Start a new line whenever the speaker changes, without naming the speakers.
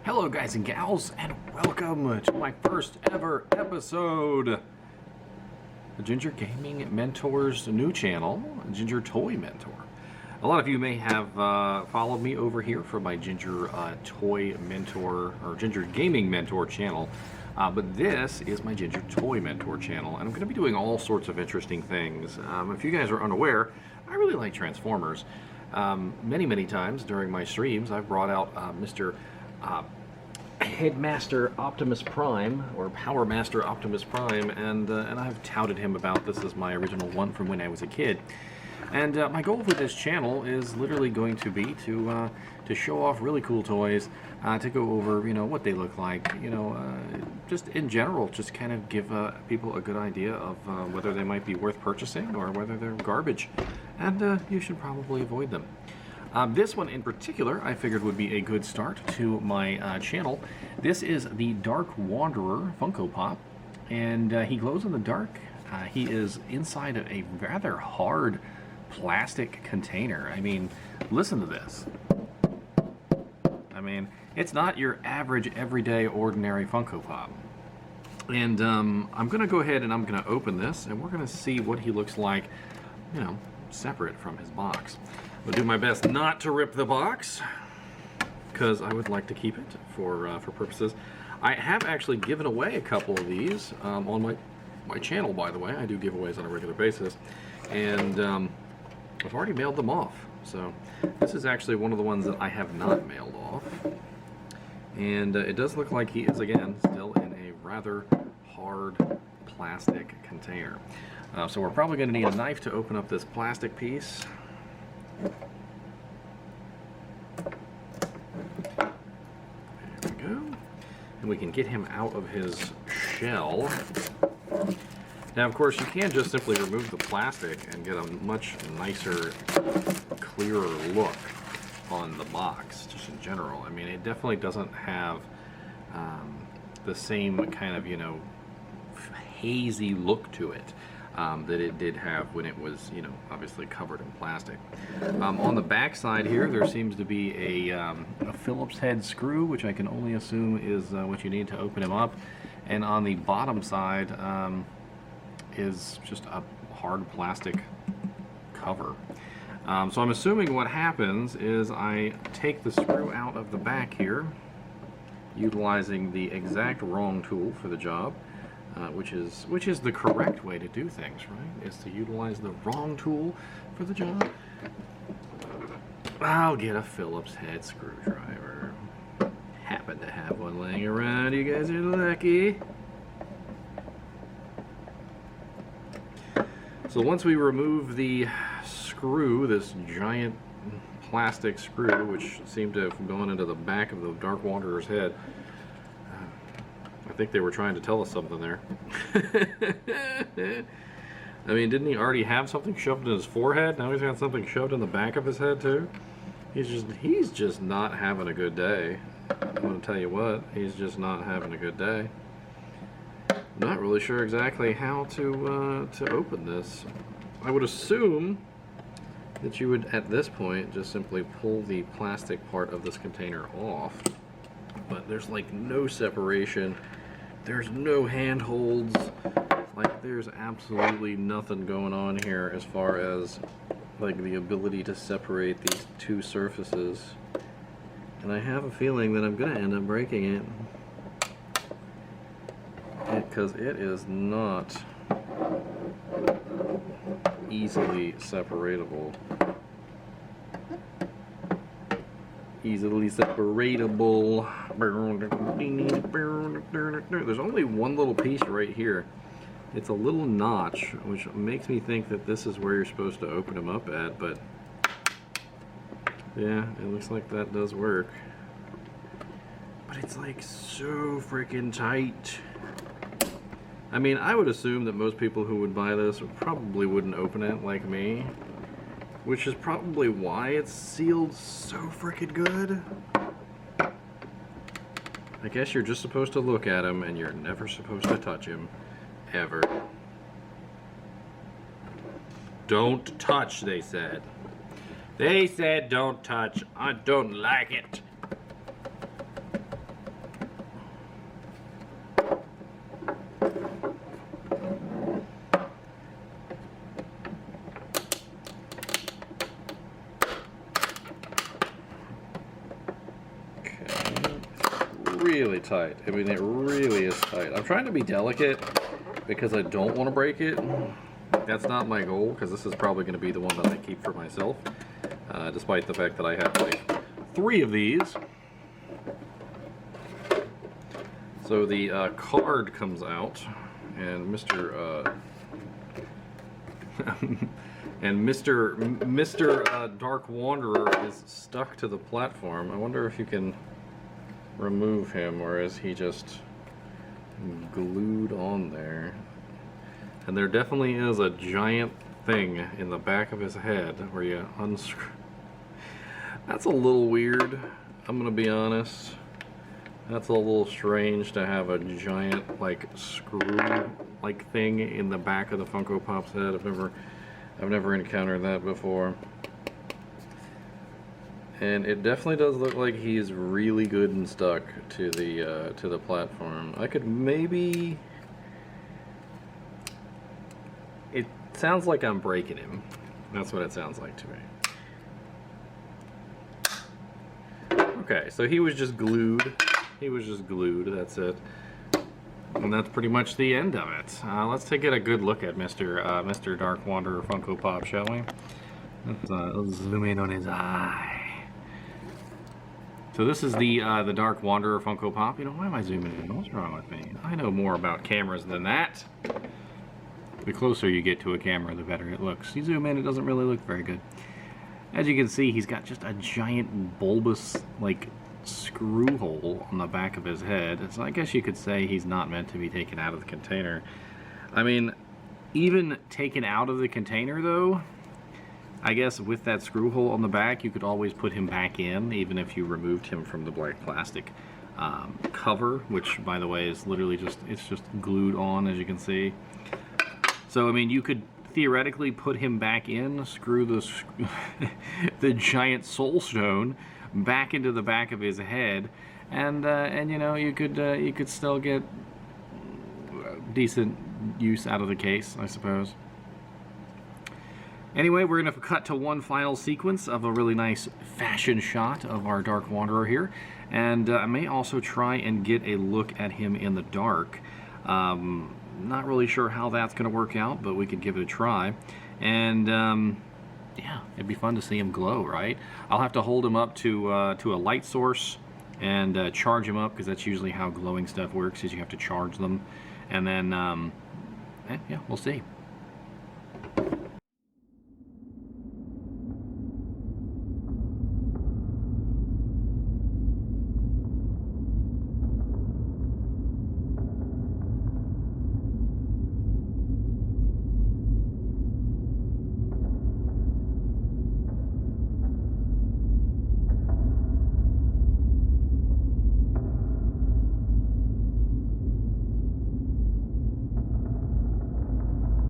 Hello guys and gals, and welcome to my first ever episode. The Ginger Gaming Mentor's new channel, Ginger Toy Mentor. A lot of you may have followed me over here for my Ginger Toy Mentor, or Ginger Gaming Mentor channel. But this is my Ginger Toy Mentor channel, and I'm going to be doing all sorts of interesting things. If you guys are unaware, I really like Transformers. Many times during my streams, I've brought out Mr. Headmaster Optimus Prime, or Power Master Optimus Prime, and I've touted him about this as my original one from when I was a kid. And my goal with this channel is literally going to be to show off really cool toys, to go over, you know, what they look like, you know, just in general, just kind of give people a good idea of whether they might be worth purchasing or whether they're garbage, and you should probably avoid them. This one in particular, I figured would be a good start to my channel. This is the Dark Wanderer Funko Pop, and he glows in the dark. He is inside of a rather hard plastic container. I mean, listen to this. I mean, it's not your average, everyday, ordinary Funko Pop. And I'm going to go ahead and I'm going to open this, and we're going to see what he looks like, you know, separate from his box. I'll do my best not to rip the box, because I would like to keep it for purposes. I have actually given away a couple of these on my channel, by the way. I do giveaways on a regular basis, and I've already mailed them off. So this is actually one of the ones that I have not mailed off, and it does look like he is, again, still in a rather hard plastic container. So we're probably going to need a knife to open up this plastic piece. There we go. And we can get him out of his shell. Now, of course, you can just simply remove the plastic and get a much nicer, clearer look on the box, just in general. I mean, it definitely doesn't have the same kind of, you know, hazy look to it that it did have when it was, you know, obviously covered in plastic. On the back side here, there seems to be a Phillips head screw, which I can only assume is what you need to open him up. And on the bottom side is just a hard plastic cover. So I'm assuming what happens is I take the screw out of the back here, utilizing the exact wrong tool for the job. Which is the correct way to do things, right? Is to utilize the wrong tool for the job. I'll get a Phillips head screwdriver. Happen to have one laying around. You guys are lucky. So once we remove the screw, this giant plastic screw, which seemed to have gone into the back of the Dark Wanderer's head, I think they were trying to tell us something there. I mean, didn't he already have something shoved in his forehead? Now he's got something shoved in the back of his head too? He's just not having a good day. I'm going to tell you what, he's just not having a good day. Not really sure exactly how to open this. I would assume that you would, at this point, just simply pull the plastic part of this container off. But there's like no separation. There's no handholds. Like, there's absolutely nothing going on here as far as like the ability to separate these two surfaces. And I have a feeling that I'm gonna end up breaking it, because it is not easily separatable. Easily separatable. There's only one little piece right here. It's a little notch, which makes me think that this is where you're supposed to open them up at, but yeah, it looks like that does work. But it's like so freaking tight. I mean, I would assume that most people who would buy this probably wouldn't open it like me, which is probably why it's sealed so freaking good. I guess you're just supposed to look at him and you're never supposed to touch him, ever. Don't touch, they said. They said don't touch. I don't like it. tight. I mean, it really is tight. I'm trying to be delicate because I don't want to break it. That's not my goal, because this is probably going to be the one that I keep for myself, despite the fact that I have like 3 of these. So the card comes out, and Mr. and Mr. Dark Wanderer is stuck to the platform. I wonder if you can remove him, or is he just glued on there? And there definitely is a giant thing in the back of his head where you unscrew. That's a little weird, I'm gonna be honest. That's a little strange to have a giant like screw like thing in the back of the Funko Pop's head. I've never encountered that before. And it definitely does look like he's really good and stuck to the platform. I could maybe... It sounds like I'm breaking him. That's what it sounds like to me. Okay, so he was just glued. He was just glued, that's it. And that's pretty much the end of it. Let's take a good look at Mr. Dark Wanderer Funko Pop, shall we? Let's zoom in on his eye. So this is the Dark Wanderer Funko Pop. You know, why am I zooming in? What's wrong with me? I know more about cameras than that. The closer you get to a camera, the better it looks. You zoom in, it doesn't really look very good. As you can see, he's got just a giant bulbous, like, screw hole on the back of his head. So I guess you could say he's not meant to be taken out of the container. I mean, even taken out of the container, though, I guess with that screw hole on the back, you could always put him back in, even if you removed him from the black plastic cover, which, by the way, is literally just, it's just glued on, as you can see. So, I mean, you could theoretically put him back in, screw the giant soulstone back into the back of his head, and you know, you could still get decent use out of the case, I suppose. Anyway, we're going to cut to one final sequence of a really nice fashion shot of our Dark Wanderer here, and I may also try and get a look at him in the dark. Not really sure how that's going to work out, but we could give it a try. And yeah, it'd be fun to see him glow, right? I'll have to hold him up to a light source and charge him up, because that's usually how glowing stuff works, is you have to charge them. And then, yeah, we'll see.